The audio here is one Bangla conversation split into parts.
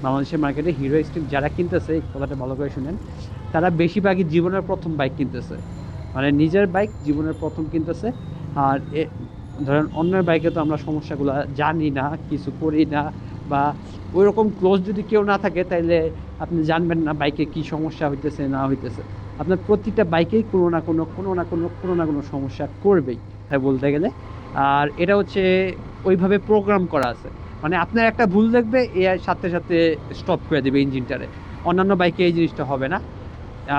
বাংলাদেশের মার্কেটে হিরো এক্সট্রিম যারা কিনতেছে, এই কথাটা ভালো করে শুনেন, তারা বেশিরভাগই জীবনের প্রথম বাইক কিনতেছে, মানে নিজের বাইক জীবনের প্রথম কিনতেছে। আর ধরেন অন্যের বাইকে তো আমরা সমস্যাগুলো জানি না, কিছু করি না, বা ওই রকম ক্লোজ যদি কেউ না থাকে তাইলে আপনি জানবেন না বাইকে কি সমস্যা হইতেছে না হইতেছে। আপনার প্রতিটা বাইকেই কোনো না কোনো সমস্যা করবেই, তাই বলতে গেলে। আর এটা হচ্ছে ওইভাবে প্রোগ্রাম করা আছে, মানে আপনার একটা ভুল দেখবে এর সাথে সাথে স্টপ করে দেবে ইঞ্জিনটারে। অন্যান্য বাইকে এই জিনিসটা হবে না,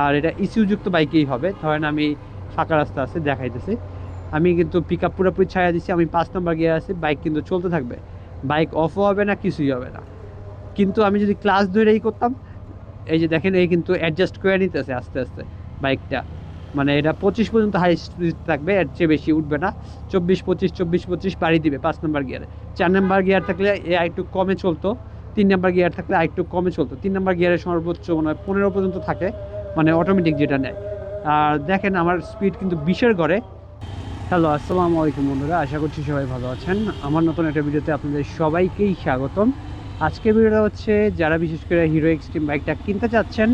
আর এটা ইস্যুযুক্ত বাইকেই হবে। ধরেন আমি ফাঁকা রাস্তা আছে দেখাইতেছি, আমি কিন্তু পিক আপ পুরোপুরি ছাড়া দিচ্ছি, আমি 5 নম্বর গিয়ার আছি, বাইক কিন্তু চলতে থাকবে, বাইক অফও হবে না, কিছুই হবে না। কিন্তু আমি যদি ক্লাস ধরেই করতাম, এই যে দেখেন এই কিন্তু অ্যাডজাস্ট করে নিতেছে আস্তে আস্তে বাইকটা, মানে এটা 25 পর্যন্ত হাই স্পিড থাকবে, এর চেয়ে বেশি উঠবে না। 24-25 বাড়ি দিবে 5 নম্বর গিয়ারে। 4 নম্বর গিয়ার থাকলে এ একটু কমে চলতো, 3 নম্বর গিয়ার থাকলে আরেকটু কমে চলতো, 3 নম্বর গিয়ারে সর্বোচ্চ মনে হয় 15 পর্যন্ত থাকে, মানে অটোমেটিক যেটা নেয়। আর দেখেন আমার স্পিড কিন্তু 20-এর ঘরে। হ্যালো, আসসালামু আলাইকুম বন্ধুরা, আশা করছি সবাই ভালো আছেন। আমার নতুন একটা ভিডিওতে আপনাদের সবাইকেই স্বাগতম। আজকের ভিডিওটা হচ্ছে যারা বিশেষ করে হিরো এক্সট্রিম বাইকটা কিনতে চাচ্ছেন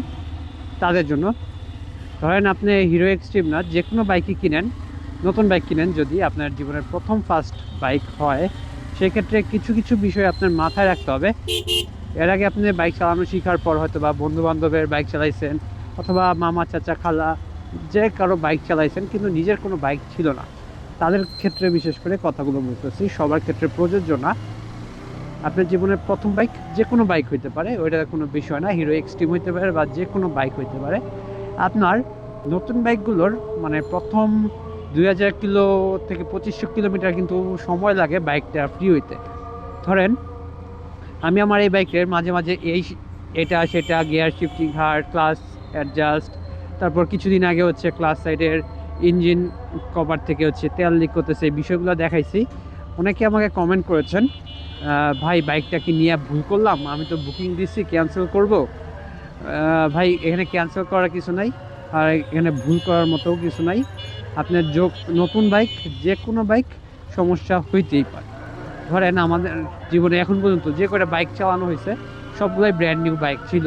তাদের জন্য। ধরেন আপনি হিরো এক্সট্রিম না, যে কোনো বাইকই কিনেন, নতুন বাইক কিনেন, যদি আপনার জীবনের প্রথম ফার্স্ট বাইক হয়, সেক্ষেত্রে কিছু কিছু বিষয় আপনার মাথায় রাখতে হবে। এর আগে আপনি বাইক চালানো শেখার পর হয়তো বা বন্ধু বান্ধবের বাইক চালাইছেন, অথবা মামা চাচা খালা যে কারো বাইক চালাইছেন, কিন্তু নিজের কোনো বাইক ছিল না। তাদের ক্ষেত্রে বিশেষ করে কথাগুলো বলতেছি, সবার ক্ষেত্রে প্রযোজ্য না। আপনার জীবনের প্রথম বাইক যে কোনো বাইক হইতে পারে, ওইটা কোনো বিষয় না, হিরো এক্সট্রিম হইতে পারে বা যে কোনো বাইক হইতে পারে। আপনার নতুন বাইকগুলোর মানে প্রথম 2000 কিলো থেকে 2500 কিলোমিটার কিন্তু সময় লাগে বাইকটা ফ্রি হইতে। ধরেন আমি আমার এই বাইকের মাঝে মাঝে এটা সেটা গিয়ার শিফটিং হার, ক্লাস অ্যাডজাস্ট, তারপর কিছুদিন আগে হচ্ছে ক্লাস সাইডের ইঞ্জিন কভার থেকে হচ্ছে তেল লিক করতেছে, এই বিষয়গুলো দেখাইছি। অনেকে আমাকে কমেন্ট করেছেন, ভাই বাইকটা কি নিয়ে ভুল করলাম, আমি তো বুকিং দিচ্ছি, ক্যান্সেল করব। ভাই এখানে ক্যান্সেল করার কিছু নাই, আর এখানে ভুল করার মতো কিছু নাই। আপনার নতুন বাইক, যে কোনো বাইক সমস্যা হইতেই পারে। ধরেন আমাদের জীবনে এখন পর্যন্ত যে কটা বাইক চালানো হয়েছে সবগুলাই ব্র্যান্ড নিউ বাইক ছিল।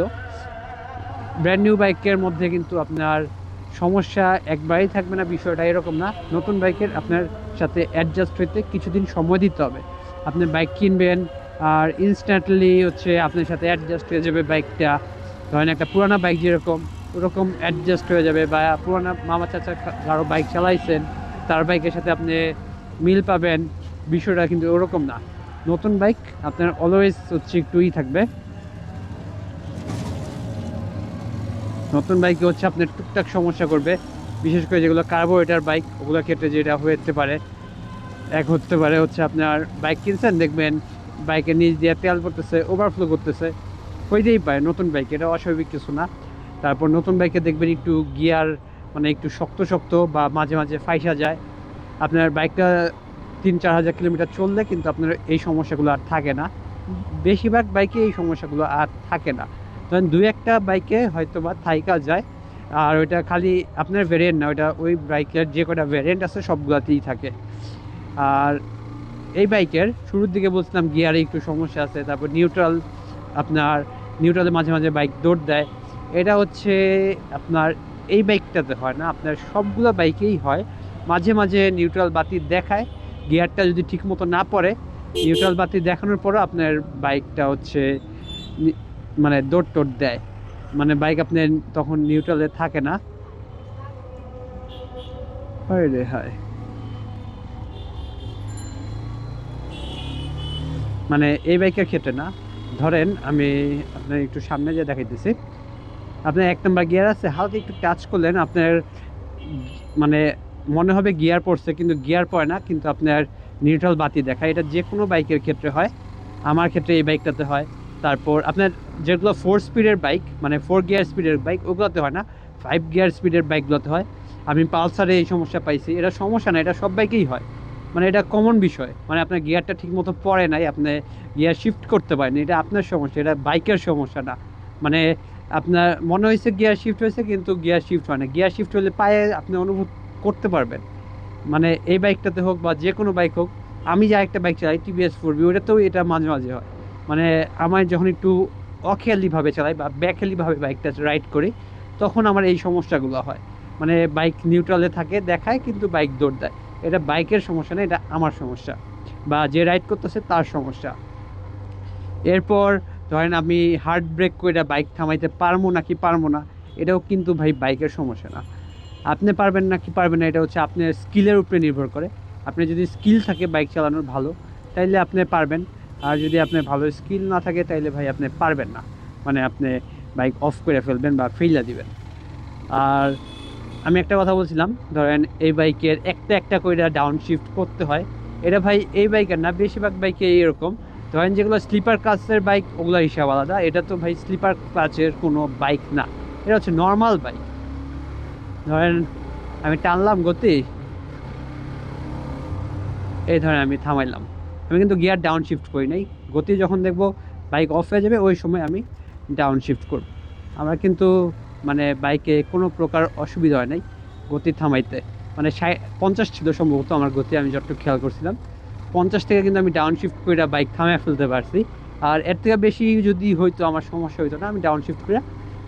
ব্র্যান্ড নিউ বাইকের মধ্যে কিন্তু আপনার সমস্যা একবারেই থাকবে না, বিষয়টা এরকম না। নতুন বাইকের আপনার সাথে অ্যাডজাস্ট হইতে কিছুদিন সময় দিতে হবে। আপনি বাইক কিনবেন আর ইনস্ট্যান্টলি হচ্ছে আপনার সাথে অ্যাডজাস্ট হয়ে যাবে বাইকটা। ধরেন একটা পুরানো বাইক যেরকম, ওরকম অ্যাডজাস্ট হয়ে যাবে, বা পুরানো মামা চাচা কারো বাইক চালাইছেন তার বাইকের সাথে আপনি মিল পাবেন, বিষয়টা কিন্তু ওরকম না। নতুন বাইক আপনার অলওয়েজ হচ্ছে একটুই থাকবে, নতুন বাইকে হচ্ছে আপনার টুকটাক সমস্যা করবে, বিশেষ করে যেগুলো কার্বোরেটার বাইক, ওগুলোর ক্ষেত্রে যেটা হতে পারে, হতে পারে হচ্ছে আপনার বাইক কিনছেন দেখবেন বাইকের নিচ দিয়ে তেল পড়তেছে, ওভারফ্লো করতেছে, হইতেই পারে নতুন বাইক, এটা অস্বাভাবিক কিছু না। তারপর নতুন বাইকে দেখবেন একটু গিয়ার মানে একটু শক্ত শক্ত বা মাঝে মাঝে ফাইসা যায়। আপনার বাইকটা 3-4 হাজার কিলোমিটার চললে কিন্তু আপনার এই সমস্যাগুলো আর থাকে না, বেশিরভাগ বাইকে এই সমস্যাগুলো আর থাকে না। ধরেন 2-একটা বাইকে হয়তো বা থাইকা যায়, আর ওইটা খালি আপনার ভ্যারিয়েন্ট না, ওইটা ওই বাইকের যে কটা ভ্যারিয়েন্ট আছে সবগুলোতেই থাকে। আর এই বাইকের শুরুর দিকে বলছিলাম গিয়ারে একটু সমস্যা আছে, তারপর নিউট্রাল, আপনার নিউট্রালে মাঝে মাঝে বাইক দৌড় দেয়। এটা হচ্ছে আপনার এই বাইকটাতে হয় না, আপনার সবগুলো বাইকেই হয়। মাঝে মাঝে নিউট্রাল বাতি দেখায়, গিয়ারটা যদি ঠিক মতো না পড়ে, নিউট্রাল বাতি দেখানোর পরও আপনার বাইকটা হচ্ছে মানে দৌড় টোড় দেয়, মানে বাইক আপনার তখন নিউট্রালে থাকে না। হয় রে হয়, মানে এই বাইকের ক্ষেত্রে না। ধরেন আমি আপনার একটু সামনে যে দেখাইতেছি, আপনার 1 নম্বর গিয়ার আছে, হালকা একটু টাচ করলেন আপনার মানে মনে হবে গিয়ার পড়ছে, কিন্তু গিয়ার পড়ে না, কিন্তু আপনার নিউট্রাল বাতি দেখায়। এটা যে কোনো বাইকের ক্ষেত্রে হয়, আমার ক্ষেত্রে এই বাইকটাতে হয়। তারপর আপনার যেগুলো 4 স্পিডের বাইক, মানে 4 গিয়ার স্পিডের বাইক, ওগুলোতে হয় না, 5 গিয়ার স্পিডের বাইকগুলোতে হয়। আমি পালসারে এই সমস্যা পাইছি, এটা সমস্যা না, এটা সব বাইকেই হয়, মানে এটা কমন বিষয়। মানে আপনার গিয়ারটা ঠিক মতো পড়ে নাই, আপনি গিয়ার শিফট করতে পারেন, এটা আপনার সমস্যা, এটা বাইকের সমস্যা না। মানে আপনার মনে হয়েছে গিয়ার শিফট হয়েছে, কিন্তু গিয়ার শিফট হয় না। গিয়ার শিফট হলে পায়ে আপনি অনুভব করতে পারবেন, মানে এই বাইকটাতে হোক বা যে কোনো বাইক হোক। আমি যা একটা বাইক চালাই টিভিএস 4B, ওটাতেও এটা মাঝে মাঝে হয়। মানে আমার যখন একটু অখেয়ালিভাবে চালাই বা বেখেয়ালিভাবে বাইকটা রাইড করি, তখন আমার এই সমস্যাগুলো হয়। মানে বাইক নিউট্রালে থাকে দেখায়, কিন্তু বাইক দৌড় দেয়। এটা বাইকের সমস্যা না, এটা আমার সমস্যা বা যে রাইড করতেছে তার সমস্যা। এরপর ধরেন আমি হার্ড ব্রেক করে বাইক থামাইতে পারবো নাকি পারবো না, এটাও কিন্তু ভাই বাইকের সমস্যা না। আপনি পারবেন না কি পারবেন না, এটা হচ্ছে আপনার স্কিলের উপরে নির্ভর করে। আপনি যদি স্কিল থাকে বাইক চালানোর ভালো, তাইলে আপনি পারবেন। আর যদি আপনার ভালো স্কিল না থাকে, তাইলে ভাই আপনি পারবেন না। মানে আপনি বাইক অফ করে ফেলবেন বা ফেইলা দিবেন। আর আমি একটা কথা বলছিলাম, ধরেন এই বাইকের একটা একটা করে ডাউন শিফট করতে হয়। এটা ভাই এই বাইকের না, বেশিরভাগ বাইকে এরকম। ধরেন যেগুলো স্লিপার ক্লাসের বাইক, ওগুলো হিসাব আলাদা। এটা তো ভাই স্লিপার ক্লাসের কোনো বাইক না, এটা হচ্ছে নর্মাল বাইক। ধরেন আমি টানলাম গতি, এই ধরেন আমি থামাইলাম, আমি কিন্তু গিয়ার ডাউন শিফট করি নাই। গতি যখন দেখবো বাইক অফ হয়ে যাবে, ওই সময় আমি ডাউন শিফট করব। আমরা কিন্তু মানে বাইকে কোনো প্রকার অসুবিধা হয় নাই গতি থামাইতে। মানে 50 ছিল সম্ভবত আমার গতি, আমি যতটুকু খেয়াল করছিলাম 50 থেকে কিন্তু আমি ডাউন শিফট করে বাইক থামায় ফেলতে পারছি। আর এর থেকে বেশি যদি হইতো আমার সমস্যা হইতো না, আমি ডাউন শিফট করে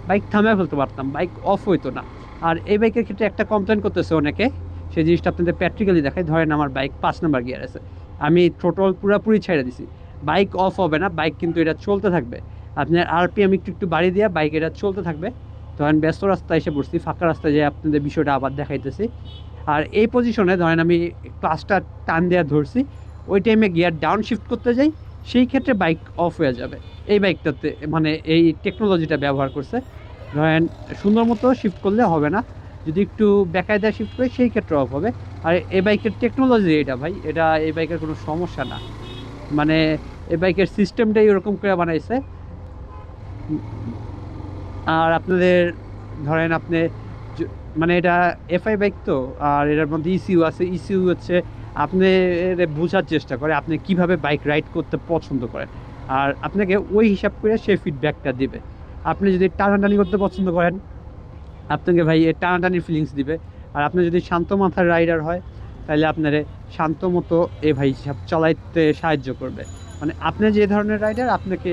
বাইক থামায় ফেলতে পারতাম, বাইক অফ হইতো না। আর এই বাইকের ক্ষেত্রে একটা কমপ্লেন করতেছে অনেকে, সেই জিনিসটা আপনাদের প্র্যাকটিক্যালি দেখায়। ধরেন আমার বাইক 5 নাম্বার গিয়ার আছে, আমি থ্রোটল পুরোপুরি ছেড়ে দিছি, বাইক অফ হবে না, বাইক কিন্তু এটা চলতে থাকবে। আপনার আরপিএম একটু একটু বাড়িয়ে দিয়ে বাইক এটা চলতে থাকবে। ধরেন ব্যস্ত রাস্তায় এসে পড়ছি, ফাঁকা রাস্তায় যেয়ে আপনাদের বিষয়টা আবার দেখাইতেছি। আর এই পজিশনে ধরেন আমি ক্লাসটা টান দেওয়া ধরছি, ওই টাইমে গিয়ার ডাউন শিফট করতে যাই, সেই ক্ষেত্রে বাইক অফ হয়ে যাবে। এই বাইকটাতে মানে এই টেকনোলজিটা ব্যবহার করছে। ধরেন সুন্দর মতো শিফট করলে হবে না, যদি একটু বেকায়দায় শিফট করি সেই ক্ষেত্রে অফ হবে। আর এই বাইকের টেকনোলজি এটা ভাই, এটা এই বাইকের কোনো সমস্যা না। মানে এই বাইকের সিস্টেমটাই ওরকম করে বানাইছে। আর আপনাদের ধরেন আপনি মানে এটা এফআই বাইক তো, আর এটার মধ্যে ইসিউ আছে। ইসিউ হচ্ছে আপনি বোঝার চেষ্টা করে আপনি কিভাবে বাইক রাইড করতে পছন্দ করেন, আর আপনাকে ওই হিসাব করে সে ফিডব্যাকটা দিবে। আপনি যদি টানাটানি করতে পছন্দ করেন, আপনাকে ভাই এ টানাটানির ফিলিংস দিবে। আর আপনি যদি শান্ত মাথার রাইডার হয়, তাহলে আপনারে শান্ত মতো এ ভাই সাহেব চালাইতে সাহায্য করবে। মানে আপনি যে ধরনের রাইডার, আপনাকে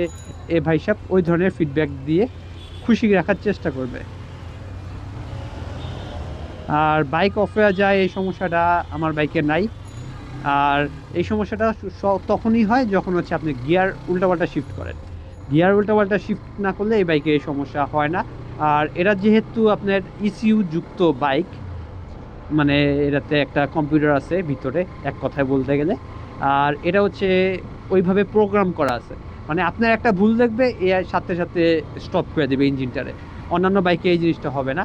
এ ভাই সাহেব ওই ধরনের ফিডব্যাক দিয়ে খুশি রাখার চেষ্টা করবে। আর বাইক অফ হয়ে যায় এই সমস্যাটা আমার বাইকে নাই। আর এই সমস্যাটা তখনই হয় যখন হচ্ছে আপনি গিয়ার উল্টাপাল্টা শিফট করেন। গিয়ার উল্টাপাল্টা শিফট না করলে এই বাইকে এই সমস্যা হয় না। আর এরা যেহেতু আপনার ইসিইউ যুক্ত বাইক, মানে এটাতে একটা কম্পিউটার আছে ভিতরে এক কথায় বলতে গেলে। আর এটা হচ্ছে ওইভাবে প্রোগ্রাম করা আছে, মানে আপনার একটা ভুল দেখবে এর সাথে সাথে স্টপ করে দেবে ইঞ্জিনটারে। অন্যান্য বাইকে এই জিনিসটা হবে না,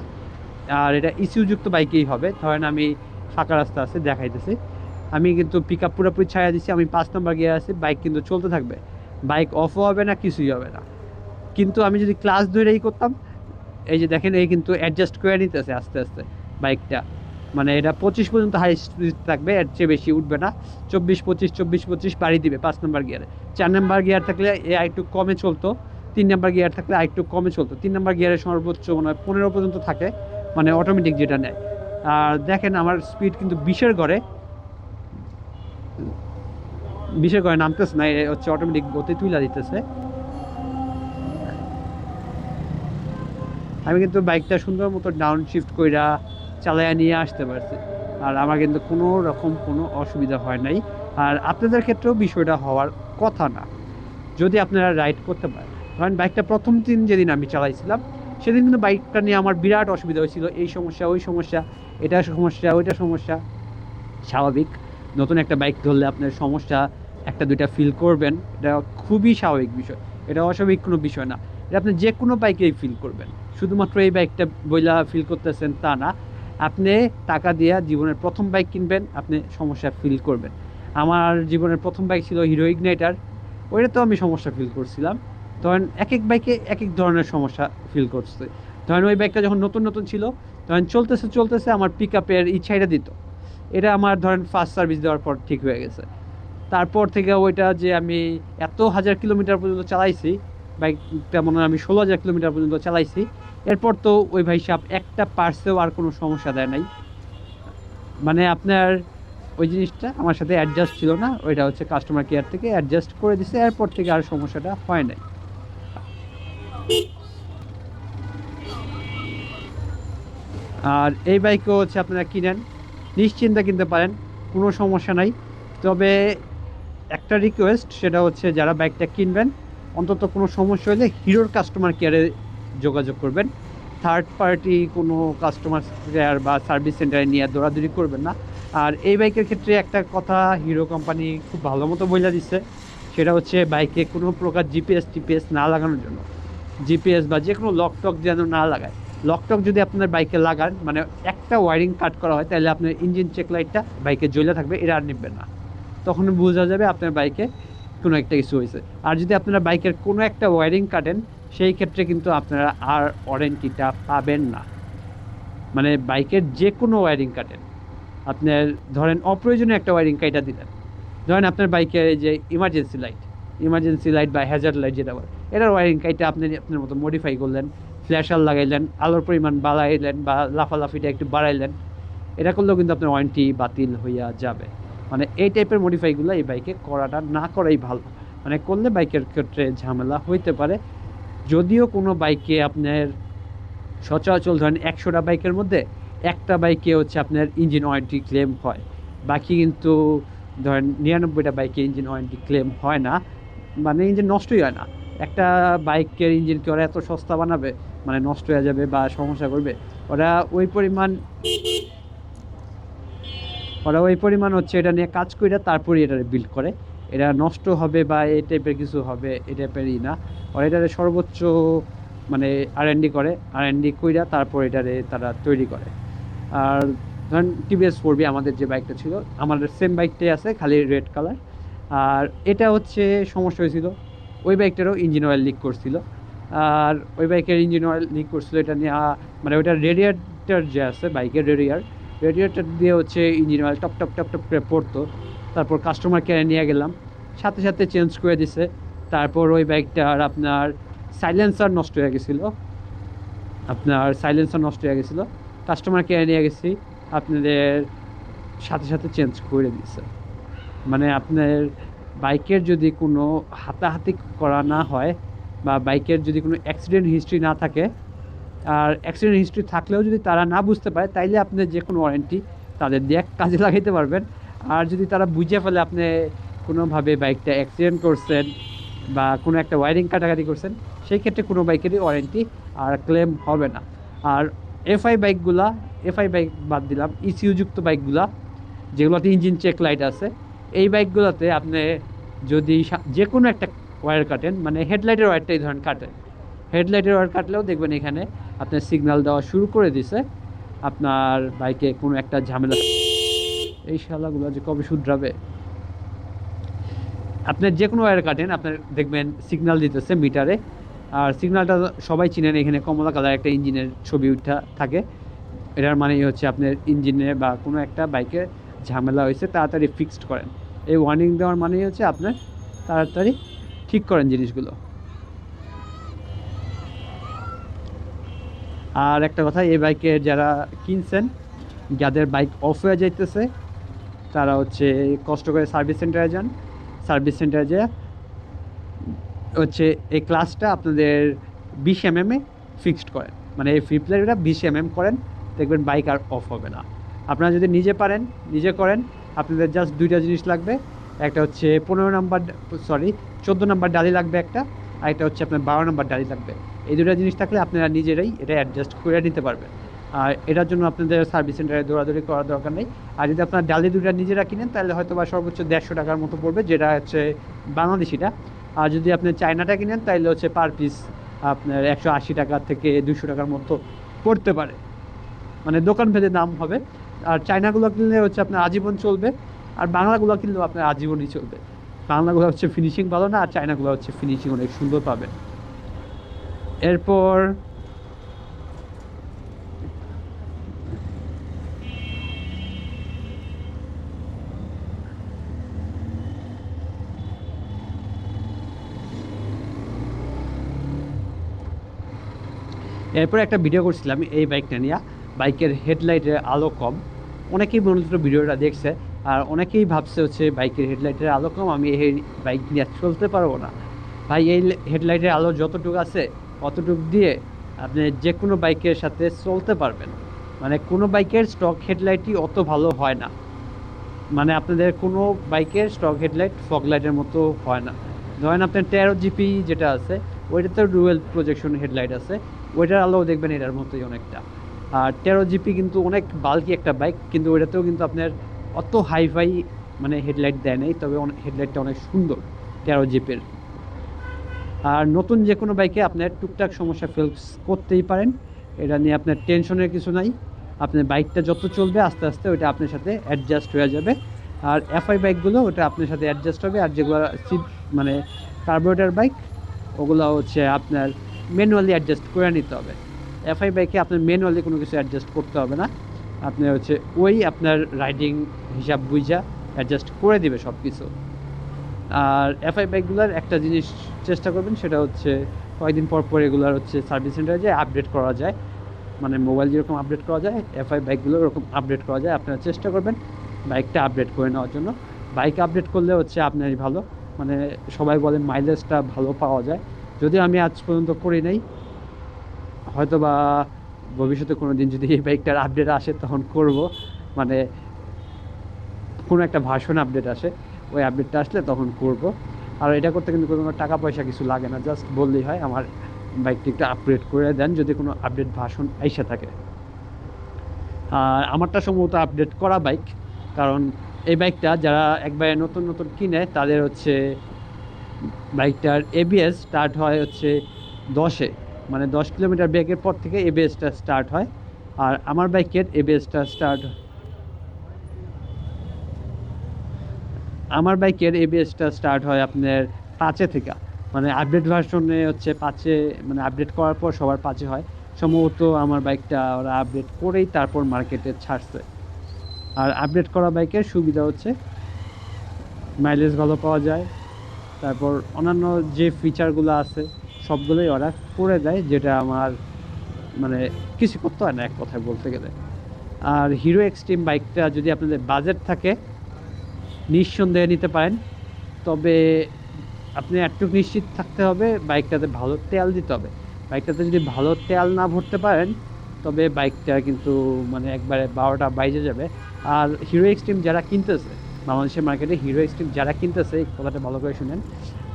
আর এটা ইসিউ যুক্ত বাইকেই হবে। ধরেন আমি ফাঁকা রাস্তা আছে দেখাইতেছি, আমি কিন্তু পিক আপ পুরোপুরি ছাড়া দিচ্ছি, আমি 5 নম্বর গিয়ার আছি, বাইক কিন্তু চলতে থাকবে, বাইক অফও হবে না, কিছুই হবে না। কিন্তু আমি যদি ক্লাস ধরেই করতাম, এই যে দেখেন এই কিন্তু অ্যাডজাস্ট করে নিতেছে আস্তে আস্তে বাইকটা। মানে এটা 25 পর্যন্ত হাই স্পিড থাকবে, এর চেয়ে বেশি উঠবে না। 24-25 বাড়ি দিবে 5 নম্বর গিয়ারে। 4 নম্বর গিয়ার থাকলে এ আরেকটু কমে চলতো, 3 নম্বর গিয়ার থাকলে আরেকটু কমে চলতো। 3 নম্বর গিয়ারের সর্বোচ্চ মনে হয় 15 পর্যন্ত থাকে, মানে অটোমেটিক যেটা নেয়। আর দেখেন আমার স্পিড কিন্তু 20-এর ঘরে, 20-এর ঘরে নামতেছে না, হচ্ছে অটোমেটিক গতি তুলে দিতেছে। আমি কিন্তু বাইকটা সুন্দর মতো ডাউন শিফট কইরা চালাইয়া নিয়ে আসতে পারছি, আর আমার কিন্তু কোনো রকম কোনো অসুবিধা হয় নাই। আর আপনাদের ক্ষেত্রেও বিষয়টা হওয়ার কথা না, যদি আপনারা রাইড করতে পারেন। কারণ বাইকটা প্রথম দিন যেদিন আমি চালাইছিলাম, সেদিন কিন্তু বাইকটা নিয়ে আমার বিরাট অসুবিধা হয়েছিল, এই সমস্যা ওই সমস্যা, এটা সমস্যা ওইটা সমস্যা। স্বাভাবিক, নতুন একটা বাইক ধরলে আপনার সমস্যা একটা দুইটা ফিল করবেন, এটা খুবই স্বাভাবিক বিষয়, এটা অস্বাভাবিক কোনো বিষয় না। এটা আপনি যে কোনো বাইকেই ফিল করবেন, শুধুমাত্র এই বাইকটা বইলা ফিল করতেছেন তা না। আপনি টাকা দিয়ে জীবনের প্রথম বাইক কিনবেন, আপনি সমস্যা ফিল করবেন। আমার জীবনের প্রথম বাইক ছিল হিরো ইগনাইটার, ওইটা তো আমি সমস্যা ফিল করছিলাম। তখন এক এক বাইকে এক এক ধরনের সমস্যা ফিল করছে। ধরেন ওই বাইকটা যখন নতুন নতুন ছিল, তখন চলতেছে চলতেছে আমার পিক আপের ইচ্ছাইটা দিত, এটা আমার ধরেন ফার্স্ট সার্ভিস দেওয়ার পর ঠিক হয়ে গেছে। তারপর থেকে ওইটা যে আমি এত হাজার কিলোমিটার পর্যন্ত চালাইছি, বাইকটা মনে হয় আমি 16,000 কিলোমিটার পর্যন্ত চালাইছি। এরপর তো ওই ভাই সাহেব একটা পার্সেও আর কোনো সমস্যা দেয় নাই। মানে আপনার ওই জিনিসটা আমার সাথে অ্যাডজাস্ট ছিল না, ওইটা হচ্ছে কাস্টমার কেয়ার থেকে অ্যাডজাস্ট করে দিছে, এরপর থেকে আর সমস্যাটা হয় নাই। আর এই বাইকও হচ্ছে আপনারা কিনেন, নিশ্চিন্তে কিনতে পারেন, কোনো সমস্যা নাই। তবে একটা রিকোয়েস্ট, সেটা হচ্ছে যারা বাইকটা কিনবেন অন্তত কোনো সমস্যা হলে হিরোর কাস্টমার কেয়ারে যোগাযোগ করবেন। থার্ড পার্টি কোনো কাস্টমার কেয়ার বা সার্ভিস সেন্টারে নিয়ে দৌড়াদৌড়ি করবেন না। আর এই বাইকের ক্ষেত্রে একটা কথা হিরো কোম্পানি খুব ভালো মতো বলে দিচ্ছে, সেটা হচ্ছে বাইকে কোনো প্রকার জিপিএস টিপিএস না লাগানোর জন্য। জিপিএস বা যে কোনো লকটক যেন না লাগায়। লকটক যদি আপনার বাইকে লাগান, মানে একটা ওয়ারিং কাট করা হয়, তাহলে আপনার ইঞ্জিন চেক লাইটটা বাইকে জ্বলে থাকবে, এটা আর নিবেন না। তখন বোঝা যাবে আপনার বাইকে কোনো একটা ইস্যু হয়েছে। আর যদি আপনারা বাইকের কোনো একটা ওয়ারিং কাটেন, সেই ক্ষেত্রে কিন্তু আপনারা আর ওয়ারেন্টিটা পাবেন না। মানে বাইকের যে কোনো ওয়ারিং কাটেন, আপনার ধরেন অপ্রয়োজনীয় একটা ওয়ারিং কাইটা দিলেন, ধরেন আপনার বাইকের এই যে ইমার্জেন্সি লাইট বা হ্যাজার্ড লাইট যেটা বলে, এটার ওয়ারিং কাইটা আপনি আপনার মতো মডিফাই করলেন, ফ্ল্যাশার লাগাইলেন, আলোর পরিমাণ বাড়াইলেন বা লাফালাফিটা একটু বাড়াইলেন, এটা করলেও কিন্তু আপনার ওয়ারেন্টি বাতিল হইয়া যাবে। মানে এই টাইপের মডিফাইগুলো এই বাইকে করাটা না করাই ভালো। মানে করলে বাইকের ক্ষেত্রে ঝামেলা হইতে পারে। যদিও কোনো বাইকে আপনার সচরাচর ধরেন 100টা বাইকের মধ্যে একটা বাইকে হচ্ছে আপনার ইঞ্জিন ওয়ারেন্টি ক্লেম হয়, বাকি কিন্তু ধরেন 99টা বাইকে ইঞ্জিন ওয়ারেন্টি ক্লেম হয় না, মানে ইঞ্জিন নষ্টই হয় না। একটা বাইকের ইঞ্জিন কি ওরা এত সস্তা বানাবে, মানে নষ্ট হয়ে যাবে বা সমস্যা করবে? ওরা ওই পরিমাণ ওরা ওই পরিমাণ হচ্ছে এটা নিয়ে কাজ করে তারপরে এটা বিল্ড করে। এটা নষ্ট হবে বা এই টাইপের কিছু হবে এই টাইপেরই না। ওরা এটারে সর্বোচ্চ মানে R&D করে, R&D কইরা তারপর এটারে তারা তৈরি করে। আর ধরেন টিভিএস 4B আমাদের যে বাইকটা ছিল, আমাদের সেম বাইকটাই আছে, খালি রেড কালার। আর এটা হচ্ছে সমস্যা হয়েছিল, ওই বাইকটারও ইঞ্জিন অয়েল লিক করছিল। আর ওই বাইকের ইঞ্জিন অয়েল লিক করছিল, এটা নিয়ে মানে ওইটার রেডিয়েটার যে আছে বাইকের রেডিয়েটার দিয়ে হচ্ছে engine oil top top top top করে পড়তো। তারপর কাস্টমার কেয়ারে নিয়ে গেলাম, সাথে সাথে চেঞ্জ করে দিছে। তারপর ওই বাইকটার আপনার সাইলেন্সার নষ্ট হয়ে গেছিলো, কাস্টমার কেয়ারে নিয়ে গেছি, আপনাদের সাথে সাথে চেঞ্জ করে দিছে। মানে আপনার বাইকের যদি কোনো হাতাহাতি করা না হয় বা বাইকের যদি কোনো অ্যাক্সিডেন্ট হিস্ট্রি না থাকে, আর অ্যাক্সিডেন্ট হিস্ট্রি থাকলেও যদি তারা না বুঝতে পারে, তাইলে আপনি যে কোনো ওয়ারেন্টি তাদের দিয়ে কাজে লাগাইতে পারবেন। আর যদি তারা বুঝে ফেলে আপনি কোনোভাবে বাইকটা অ্যাক্সিডেন্ট করছেন বা কোনো একটা ওয়ারিং কাটাকাটি করছেন, সেই ক্ষেত্রে কোনো বাইকেরই ওয়ারেন্টি আর ক্লেম হবে না। আর এফআই বাইক বাদ দিলাম, ইসিউযুক্ত বাইকগুলা যেগুলোতে ইঞ্জিন চেক লাইট আছে, এই বাইকগুলোতে আপনি যদি যে কোনো একটা ওয়্যার কাটেন, মানে হেডলাইটের ওয়্যারটাই ধরেন কাটেন, হেডলাইটের ওয়্যার কাটলেও দেখবেন এখানে আপনার সিগন্যাল দেওয়া শুরু করে দিছে। আপনার বাইকে কোনো একটা ঝামেলা, এই শালাগুলো যে কবে শুধরাবে। আপনার যে কোনো ওয়্যার কাটেন, আপনার দেখবেন সিগন্যাল দিতেছে মিটারে। আর সিগন্যালটা সবাই চিনেন, এখানে কমলা কালার একটা ইঞ্জিনের ছবি উঠা থাকে। এটার মানেই হচ্ছে আপনার ইঞ্জিনে বা কোনো একটা বাইকে ঝামেলা হয়েছে, তাড়াতাড়ি ফিক্সড করেন। এই ওয়ার্নিং দেওয়ার মানেই হচ্ছে আপনার তাড়াতাড়ি ঠিক করেন জিনিসগুলো। আর একটা কথা, এই বাইকে যারা কিনছেন, যাদের বাইক অফ হয়ে যাইতেছে, তারা হচ্ছে কষ্ট করে সার্ভিস সেন্টারে যান। সার্ভিস সেন্টারে যে হচ্ছে এই ক্লাসটা আপনাদের 20 mm ফিক্সড করেন, মানে এই ফ্লিপলাইটটা 20 mm করেন, দেখবেন বাইক আর অফ হবে না। আপনারা যদি নিজে পারেন, নিজে করেন। আপনাদের জাস্ট দুইটা জিনিস লাগবে, একটা হচ্ছে 14 নম্বর ডালি লাগবে একটা, আর একটা হচ্ছে আপনার 12 নম্বর ডালি লাগবে। এই দুটো জিনিস থাকলে আপনারা নিজেরাই এটা অ্যাডজাস্ট করে নিতে পারবেন। আর এটার জন্য আপনাদের সার্ভিস সেন্টারে দৌড়াদৌড়ি করার দরকার নেই। আর যদি আপনার ডালি দুটো নিজেরা কিনেন, তাহলে হয়তো বা সর্বোচ্চ 150 টাকার মতো পড়বে, যেটা হচ্ছে বাংলাদেশিটা। আর যদি আপনি চায়নাটা কিনেন, তাহলে হচ্ছে পার পিস আপনার 180 টাকা থেকে 200 টাকার মতো পড়তে পারে, মানে দোকান ভেদে দাম হবে। আর চায়নাগুলো কিনলে হচ্ছে আপনার আজীবন চলবে, আর বাংলাগুলো কিনলেও আপনার আজীবনই চলবে। বাংলাগুলো হচ্ছে ফিনিশিং ভালো না, আর চায়নাগুলো হচ্ছে ফিনিশিং অনেক সুন্দর পাবেন। এরপর একটা ভিডিও করছিলাম এই বাইকটা নিয়ে, বাইকের হেডলাইটের আলো কম। অনেকেই মূলত ভিডিওটা দেখছে, আর অনেকেই ভাবছে হচ্ছে বাইকের হেডলাইটের আলো কম, আমি এই বাইক নিয়ে চলতে পারবো না। ভাই, এই হেডলাইটের আলো যতটুকু আছে অতটুকু দিয়ে আপনি যে কোনো বাইকের সাথে চলতে পারবেন। মানে কোনো বাইকের স্টক হেডলাইটই অত ভালো হয় না, মানে আপনাদের কোনো বাইকের স্টক হেডলাইট ফগ লাইটের মতো হয় না। ধরেন আপনার 13 জিপি যেটা আছে, ওইটাতে ডুয়েল প্রজেকশন হেডলাইট আছে, ওইটার আলোও দেখবেন এটার মতোই অনেকটা। আর 13 জিপি কিন্তু অনেক বাল্কি একটা বাইক, কিন্তু ওইটাতেও কিন্তু আপনার অত হাইফাই মানে হেডলাইট দেয় নেই, তবে হেডলাইটটা অনেক সুন্দর 13 জিপির। আর নতুন যে কোনো বাইকে আপনার টুকটাক সমস্যা ফেস করতেই পারেন, এটা নিয়ে আপনার টেনশনের কিছু নাই। আপনার বাইকটা যত চলবে আস্তে আস্তে ওইটা আপনার সাথে অ্যাডজাস্ট হয়ে যাবে। আর এফআই বাইকগুলো ওটা আপনার সাথে অ্যাডজাস্ট হবে। আর যেগুলো মানে কার্বোরেটর বাইক, ওগুলো হচ্ছে আপনার ম্যানুয়ালি অ্যাডজাস্ট করে নিতে হবে। এফআই বাইকে আপনার ম্যানুয়ালি কোনো কিছু অ্যাডজাস্ট করতে হবে না, আপনার হচ্ছে ওই আপনার রাইডিং হিসাব বুঝা অ্যাডজাস্ট করে দিবে সব কিছু। আর এফআই বাইকগুলোর একটা জিনিস চেষ্টা করবেন, সেটা হচ্ছে কয়েকদিন পর পর এগুলোর হচ্ছে সার্ভিস সেন্টারে যে আপডেট করা যায়, মানে মোবাইল যেরকম আপডেট করা যায় এফআই বাইকগুলো ওরকম আপডেট করা যায়। আপনারা চেষ্টা করবেন বাইকটা আপডেট করে নেওয়ার জন্য। বাইক আপডেট করলে হচ্ছে আপনারই ভালো, মানে সবাই বলে মাইলেজটা ভালো পাওয়া যায়। যদিও আমি আজ পর্যন্ত করি নাই, হয়তো বা ভবিষ্যতে কোনো দিন যদি এই বাইকটার আপডেট আসে তখন করব, মানে কোনো একটা ভার্সন আপডেট আসে, ওই আপডেটটা আসলে তখন করব। আর এটা করতে কিন্তু কোনো টাকা পয়সা কিছু লাগে না, জাস্ট বললেই হয় আমার বাইকটি একটু আপগ্রেড করে দেন যদি কোনো আপডেট ভার্সন এসে থাকে। আর আমারটা সম্ভবত আপডেট করা বাইক, কারণ এই বাইকটা যারা একবারে নতুন নতুন কিনে তাদের হচ্ছে বাইকটার এবিএস স্টার্ট হয় হচ্ছে 10-এ, মানে 10 কিলোমিটার ব্রেকের পর থেকে এবিএসটা স্টার্ট হয়। আর আমার বাইকের এবিএসটা স্টার্ট আমার বাইকের এবিএসটা স্টার্ট হয় আপনার 5-এ থেকে, মানে আপডেট ভার্সনে হচ্ছে 5-এ, মানে আপডেট করার পর সবার 5-এ হয় সম্ভবত। আমার বাইকটা ওরা আপডেট করেই তারপর মার্কেটে ছাড়ছে। আর আপডেট করা বাইকের সুবিধা হচ্ছে মাইলেজ ভালো পাওয়া যায়, তারপর অন্যান্য যে ফিচারগুলো আছে সবগুলোই ওরা করে দেয়, যেটা আমার মানে কিছু করতে হয় না এক কথায় বলতে গেলে। আর হিরো এক্সট্রিম বাইকটা যদি আপনাদের বাজেট থাকে নিঃসন্দেহে নিতে পারেন, তবে আপনি একটু নিশ্চিত থাকতে হবে বাইকটাতে ভালো তেল দিতে হবে। বাইকটাতে যদি ভালো তেল না ভরতে পারেন তবে বাইকটা কিন্তু মানে একবারে 12টা বাইজে যাবে। আর হিরো এক্সট্রিম যারা কিনতেছে বাংলাদেশের মার্কেটে, হিরো এক্সট্রিম যারা কিনতেছে, এই কথাটা ভালো করে শুনেন,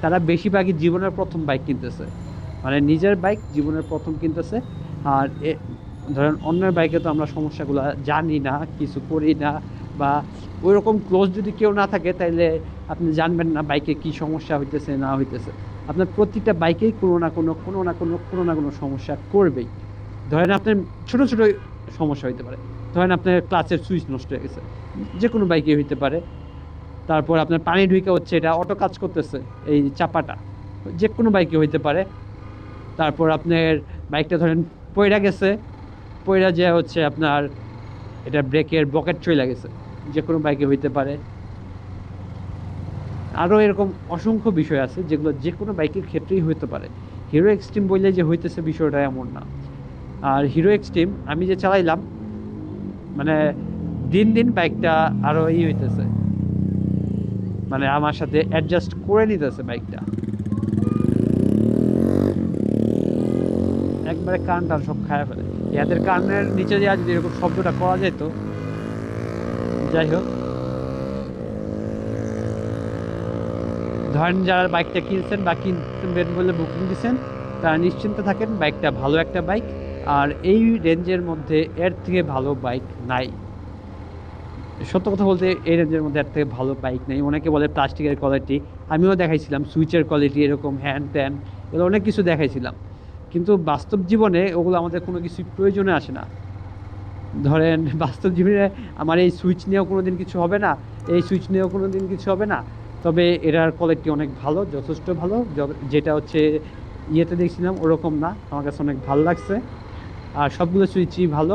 তারা বেশিরভাগই জীবনের প্রথম বাইক কিনতেছে, মানে নিজের বাইক জীবনের প্রথম কিনতেছে। আর ধরেন অন্যের বাইকে তো আমরা সমস্যাগুলো জানি না, কিছু করি না, বা ওই রকম ক্লোজ যদি কেউ না থাকে তাইলে আপনি জানবেন না বাইকে কি সমস্যা হইতেছে না হইতেছে। আপনার প্রতিটা বাইকেই কোনো না কোনো সমস্যা করবেই। ধরেন আপনার ছোট ছোট সমস্যা হইতে পারে, ধরেন আপনার ক্লাচের সুইচ নষ্ট হয়ে গেছে, যে কোনো বাইকে হইতে পারে। তারপর আপনার পানি ঢুকে হচ্ছে, এটা অটো কাজ করতেছে এই চাপাটা, যে কোনো বাইকে হইতে পারে। তারপর আপনার বাইকটা ধরেন পয়রা গেছে, পয়রা যে হচ্ছে আপনার এটা ব্রেকের বকেট চলে গেছে, যে কোনো বাইকে হইতে পারে। আরও এরকম অসংখ্য বিষয় আছে যেগুলো যে কোনো বাইকের ক্ষেত্রেই হইতে পারে। হিরো এক্সট্রিম বললে যে হইতেছে বিষয়টা এমন না। আর হিরো এক্সট্রিম আমি যে চালাইলাম, মানে দিন দিন বাইকটা আরও হইতেছে, মানে আমার সাথে অ্যাডজাস্ট করে নিতেছে বাইকটা, একবারে কান টান সব খায় ফেলে। এদের কানের নিচে দেওয়া যদি এরকম শব্দটা করা যেত, যাই হোক। ধরেন যারা বাইকটা কিনছেন বা কিনবেন বলে বুকিং দিচ্ছেন, তারা নিশ্চিন্ত থাকেন বাইকটা ভালো একটা বাইক। আর এই রেঞ্জের মধ্যে এর থেকে ভালো বাইক নাই, সত্য কথা বলতে এই রেঞ্জের মধ্যে এর থেকে ভালো বাইক নেই। অনেকে বলে প্লাস্টিকের কোয়ালিটি, আমিও দেখাইছিলাম সুইচের কোয়ালিটি এরকম হ্যান ত্যান, এগুলো অনেক কিছু দেখাইছিলাম, কিন্তু বাস্তব জীবনে ওগুলো আমাদের কোনো কিছুই প্রয়োজনে আসে না। ধরেন বাস্তব জীবনে আমার এই সুইচ নিয়েও কোনো দিন কিছু হবে না, এই সুইচ নিয়েও কোনো দিন কিছু হবে না, তবে এটার কোয়ালিটি অনেক ভালো, যথেষ্ট ভালো, যেটা হচ্ছে ইয়েতে দেখছিলাম ওরকম না, আমার কাছে অনেক ভালো লাগছে। আর সবগুলো সুইচই ভালো,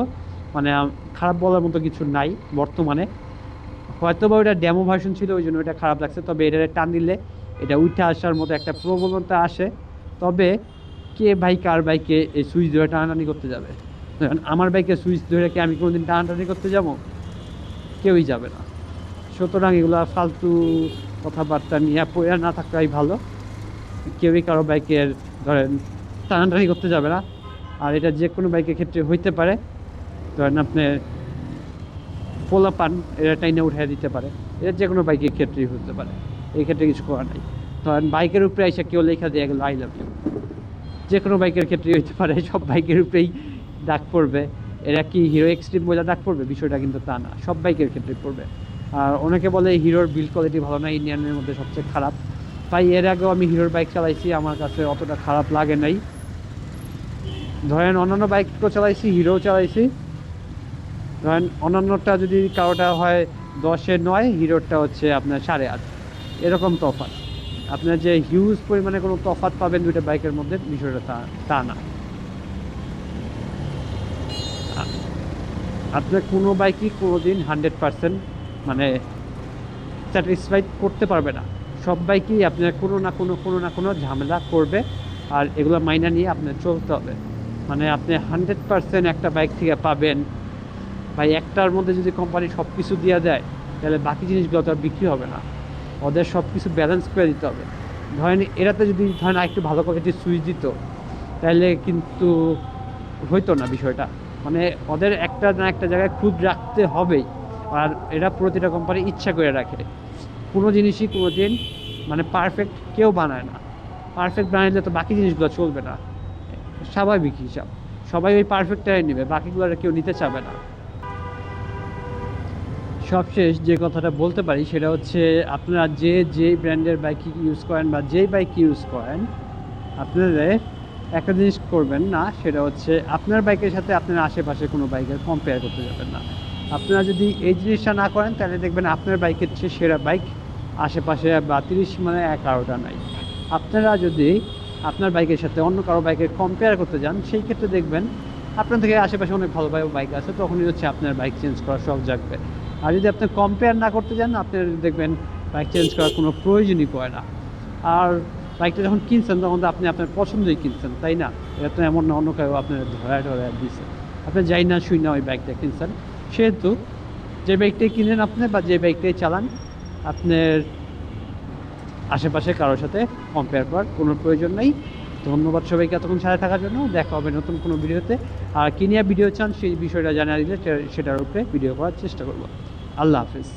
মানে খারাপ বলার মতো কিছু নাই বর্তমানে। হয়তো বা ওইটা ডেমো ভার্সন ছিল ওই জন্য ওইটা খারাপ লাগছে, তবে এটার টান দিলে এটা উঠে আসার মতো একটা প্রবণতা আসে। তবে কে ভাই কার বাইকে এই সুইচ ধরে টানাটানি করতে যাবে? আমার বাইকে সুইচ ধরে কি আমি কোনোদিন টানাটানি করতে যাব? কেউই যাবে না। সুতরাং এগুলো ফালতু কথাবার্তা নিয়ে পড়ে না থাকাই ভালো। কেউই কারো বাইকের ধরেন টানাটানি করতে যাবে না। আর এটা যে কোনো বাইকের ক্ষেত্রে হইতে পারে, ধরেন আপনি পোলাপান এটা টাইনে উঠিয়ে দিতে পারে, এটা যে কোনো বাইকের ক্ষেত্রেই হতে পারে, এই ক্ষেত্রে কিছু করার নাই। ধরেন বাইকের উপরে এসে কেউ লেখা দিয়ে গেল আই লাভ ইউ, যে কোনো বাইকের ক্ষেত্রেই হইতে পারে, সব বাইকের উপরেই দাগ পড়বে। এরা কি হিরো এক্সট্রিম বলে দাগ পড়বে? বিষয়টা কিন্তু তা না, সব বাইকের ক্ষেত্রেই পড়বে। আর অনেকে বলে হিরোর বিল্ড কোয়ালিটি ভালো না, ইন্ডিয়ানের মধ্যে সবচেয়ে খারাপ। তাই এর আগেও আমি হিরোর বাইক চালাইছি, আমার কাছে অতটা খারাপ লাগে নাই। ধরেন অন্যান্য বাইকও চালাইছি, হিরোও চালাইছি। ধরেন অন্যান্যটা যদি কারোটা হয় 10-9, হিরোরটা হচ্ছে আপনার 8.5, এরকম তফাৎ। আপনার যে হিউজ পরিমাণে কোনো তফাৎ পাবেন দুইটা বাইকের মধ্যে, বিষয়টা তা না। আপনার কোনো বাইকই কোনো দিন 100% মানে স্যাটিসফাইড করতে পারবে না। সব বাইকই আপনার কোনো না কোনো ঝামেলা করবে, আর এগুলো মাইনা নিয়ে আপনার চলতে হবে। মানে আপনি 100% একটা বাইক থেকে পাবেন, ভাই একটার মধ্যে যদি কোম্পানি সব কিছু দিয়ে দেয়, তাহলে বাকি জিনিসগুলো তো আর বিক্রি হবে না। ওদের সব কিছু ব্যালেন্স করে দিতে হবে। ধরেন এরাতে যদি ধরেন আরেকটু ভালো কোয়ালিটির সুইচ দিত, তাহলে কিন্তু হইতো না বিষয়টা। মানে ওদের একটা না একটা জায়গায় খুদ রাখতে হবেই। আর এরা প্রতিটা কোম্পানি ইচ্ছা করে রাখে, কোনো জিনিসই কোনো দিন মানে পারফেক্ট কেউ বানায় না। পারফেক্ট বানাইলে তো বাকি জিনিসগুলো চলবে না, স্বাভাবিক হিসাব। সবাই ওই পারফেক্টটাই নেবে, বাকিগুলো আর কেউ নিতে চাবে না। সবশেষ যে কথাটা বলতে পারি সেটা হচ্ছে, আপনারা যে ব্র্যান্ডের বাইক ইউজ করেন বা যেই বাইক ইউজ করেন, আপনারা একটা জিনিস করবেন না, সেটা হচ্ছে আপনার বাইকের সাথে আপনার আশেপাশে কোনো বাইকের কম্পেয়ার করতে যাবেন না। আপনারা যদি এই জিনিসটা না করেন, তাহলে দেখবেন আপনার বাইকের চেয়ে সেরা বাইক আশেপাশে বা 30 মানে 11টা নাই। আপনারা যদি আপনার বাইকের সাথে অন্য কারো বাইকের কম্পেয়ার করতে যান, সেই ক্ষেত্রে দেখবেন আপনার থেকে আশেপাশে অনেক ভালো ভালো বাইক আছে, তখনই হচ্ছে আপনার বাইক চেঞ্জ করার শখ জাগবে। আর যদি আপনি কম্পেয়ার না করতে যান, আপনার দেখবেন বাইক চেঞ্জ করার কোনো প্রয়োজনই পড়ে না। আর বাইকটা যখন কিনছেন, তখন তো আপনি আপনার পছন্দই কিনছেন, তাই না? এটা তো এমন না অন্য কেউ আপনার ধরায় দিচ্ছে। আপনি যাই না শুই না ওই বাইকটা কিনছেন, সেহেতু যে বাইকটাই কিনেন আপনি বা যে বাইকটাই চালান, আপনার আশেপাশে কারোর সাথে কম্পেয়ার করার কোনো প্রয়োজন নেই। ধন্যবাদ সবাইকে এতক্ষণ সাথে থাকার জন্য। দেখা হবে নতুন কোনো ভিডিওতে। আর কি নিয়ে ভিডিও চান সেই বিষয়টা জানিয়ে দিলে সেটার উপরে ভিডিও করার চেষ্টা করব। আল্লাহ হাফিজ।